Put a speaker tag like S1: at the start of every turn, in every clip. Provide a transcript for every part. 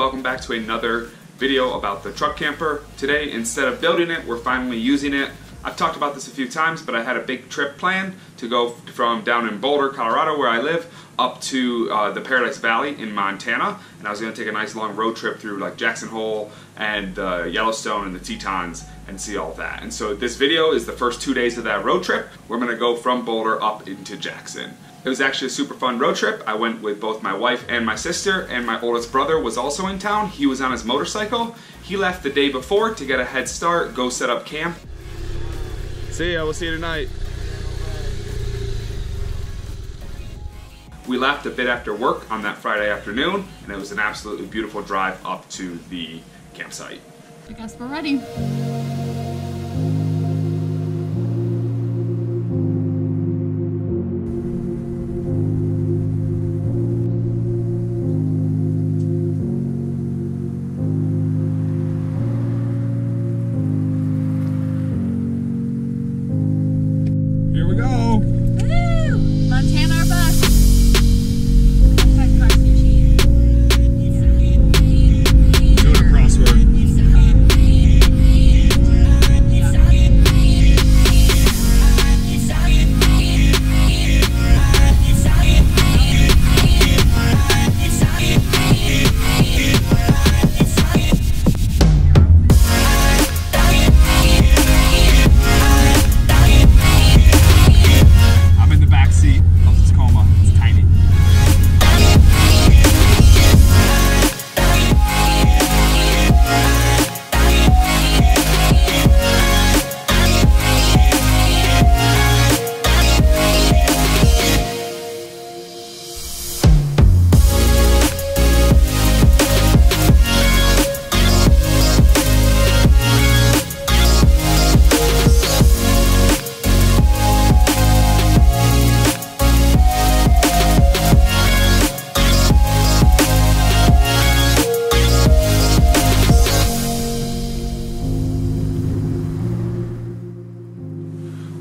S1: welcome back to another video about the truck camper. Today, instead of building it, we're finally using it. I've talked about this a few times, but I had a big trip planned to go from down in Boulder, Colorado, where I live, up to the Paradise Valley in Montana, and I was going to take a nice long road trip through like Jackson Hole and Yellowstone and the Tetons and see all that. And so this video is the first 2 days of that road trip. We're going to go from Boulder up into Jackson. It was actually a super fun road trip. I went with both my wife and my sister, and my oldest brother was also in town. He was on his motorcycle. He left the day before to get a head start, go set up camp. See ya, we'll see you tonight. We left a bit after work on that Friday afternoon, and it was an absolutely beautiful drive up to the campsite.
S2: I guess we're ready.
S1: Here we go!
S2: Woo! Montana our bus.
S1: Doing a crossword.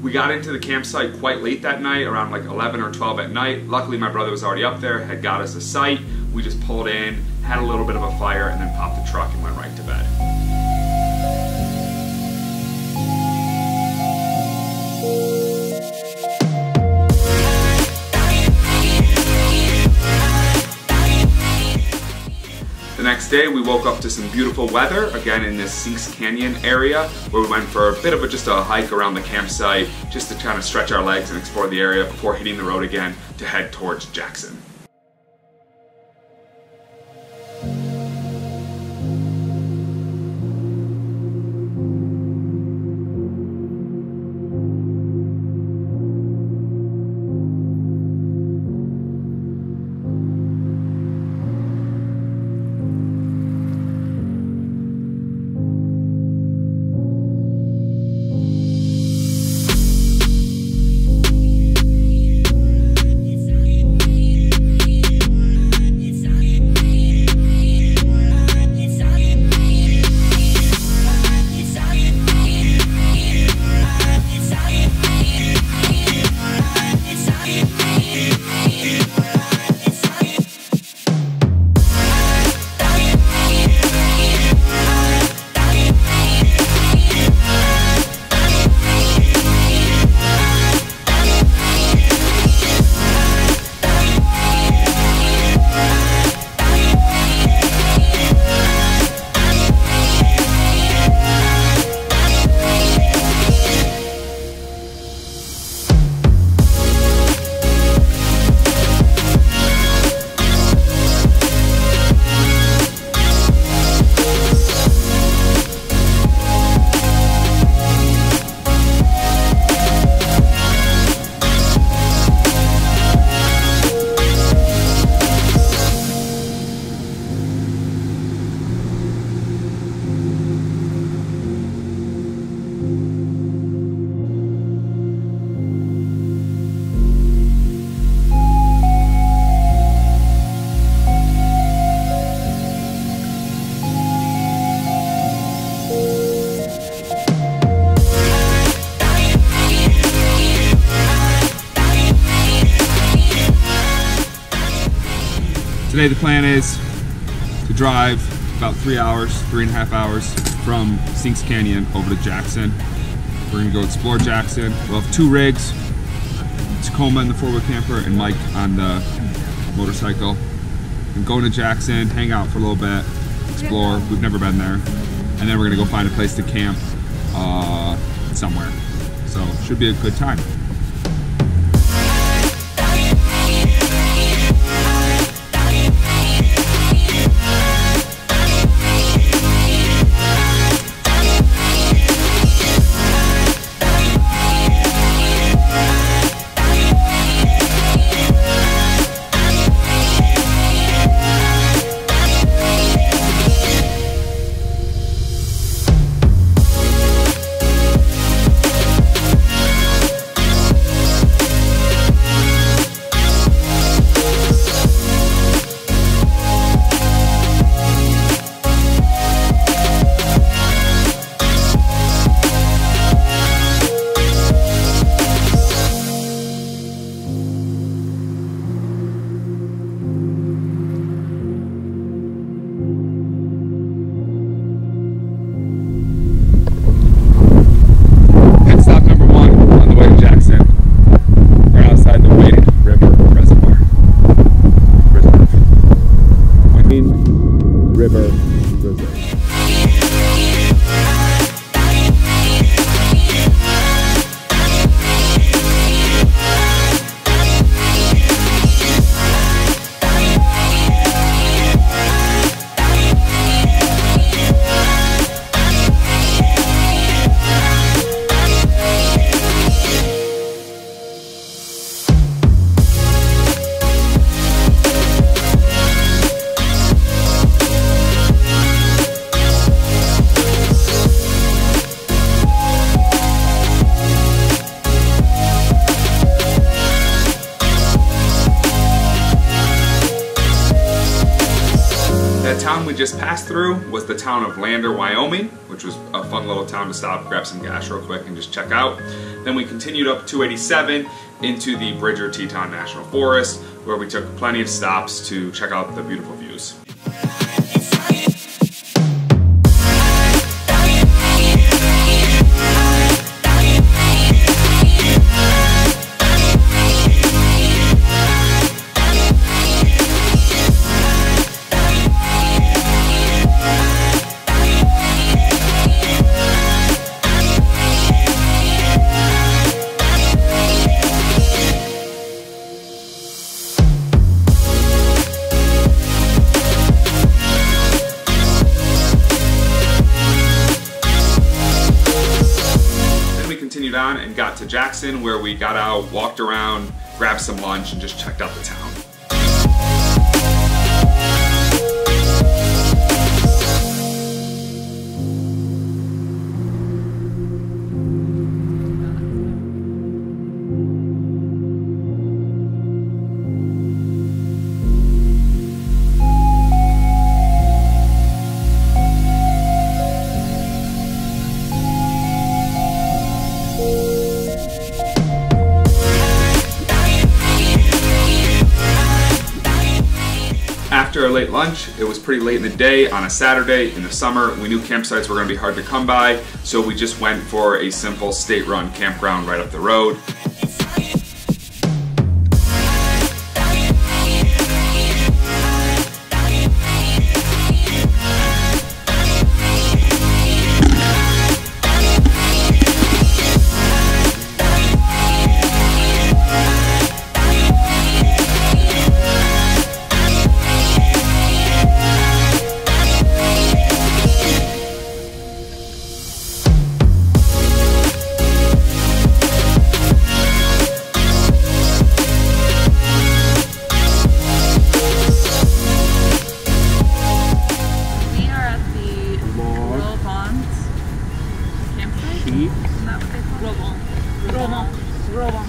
S1: We got into the campsite quite late that night, around like 11 or 12 at night. Luckily my brother was already up there, had got us a site. We just pulled in, had a little bit of a fire, and then popped the truck and went right to bed. The next day we woke up to some beautiful weather, again in this Sinks Canyon area, where we went for a bit of just a hike around the campsite, just to kind of stretch our legs and explore the area before hitting the road again to head towards Jackson.
S3: Today the plan is
S1: to drive about 3.5 hours from Sinks Canyon over to Jackson. We're gonna go explore Jackson. We'll have 2 rigs, Tacoma in the 4-wheel camper and Mike on the motorcycle. And go to Jackson, hang out for a little bit, explore. We've never been there. And then we're gonna go find a place to camp somewhere. So should be a good time. The town we just passed through was the town of Lander, Wyoming, which was a fun little town to stop, grab some gas real quick and just check out. Then we continued up 287 into the Bridger-Teton National Forest, where we took plenty of stops to check out the beautiful views. On and got to Jackson, where we got out, walked around, grabbed some lunch, and just checked out the town. After a late lunch, it was pretty late in the day on a Saturday in the summer. We knew campsites were going to be hard to come by, so we just went for a simple state-run campground right up the road.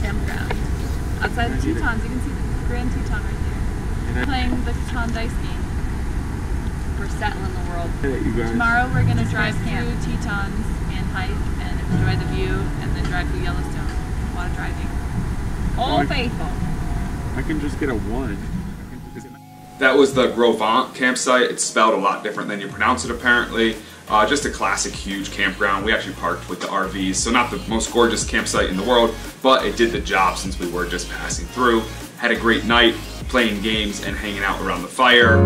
S2: Campground. Outside the Tetons, you can see the Grand Teton right there. We're playing the Teton dice game. We're settling the world. Tomorrow we're going to drive through Tetons and hike and enjoy the view, and then drive through Yellowstone. A lot of driving. All faithful.
S3: I can just get a 1.
S1: That was the Grovant campsite. It's spelled a lot different than you pronounce it apparently. Just a classic huge campground. We actually parked with the RVs, so not the most gorgeous campsite in the world, but it did the job since we were just passing through. Had a great night playing games and hanging out around the fire.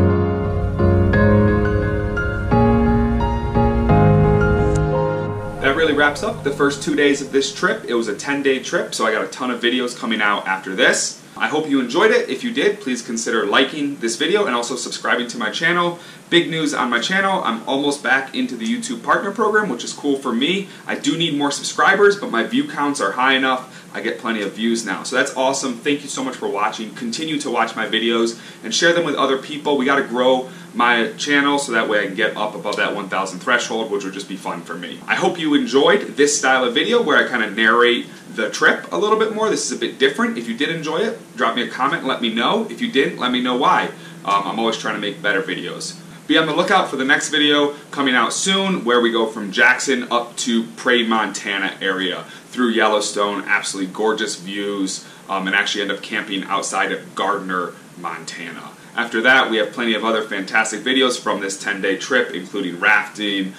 S1: That really wraps up the first 2 days of this trip. It was a 10-day trip, so I got a ton of videos coming out after this. I hope you enjoyed it. If you did, please consider liking this video and also subscribing to my channel. Big news on my channel, I'm almost back into the YouTube Partner Program, which is cool for me. I do need more subscribers, but my view counts are high enough. I get plenty of views now. So that's awesome. Thank you so much for watching. Continue to watch my videos and share them with other people. We got to grow my channel so that way I can get up above that 1,000 threshold, which would just be fun for me. I hope you enjoyed this style of video where I kind of narrate the trip a little bit more. This is a bit different. If you did enjoy it, drop me a comment and let me know. If you didn't, let me know why. I'm always trying to make better videos. Be on the lookout for the next video coming out soon where we go from Jackson up to Prairie, Montana area through Yellowstone. Absolutely gorgeous views, and actually end up camping outside of Gardner, Montana. After that, we have plenty of other fantastic videos from this 10-day trip, including rafting,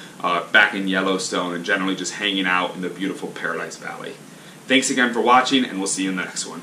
S1: back in Yellowstone, and generally just hanging out in the beautiful Paradise Valley. Thanks again for watching, and we'll see you in the next one.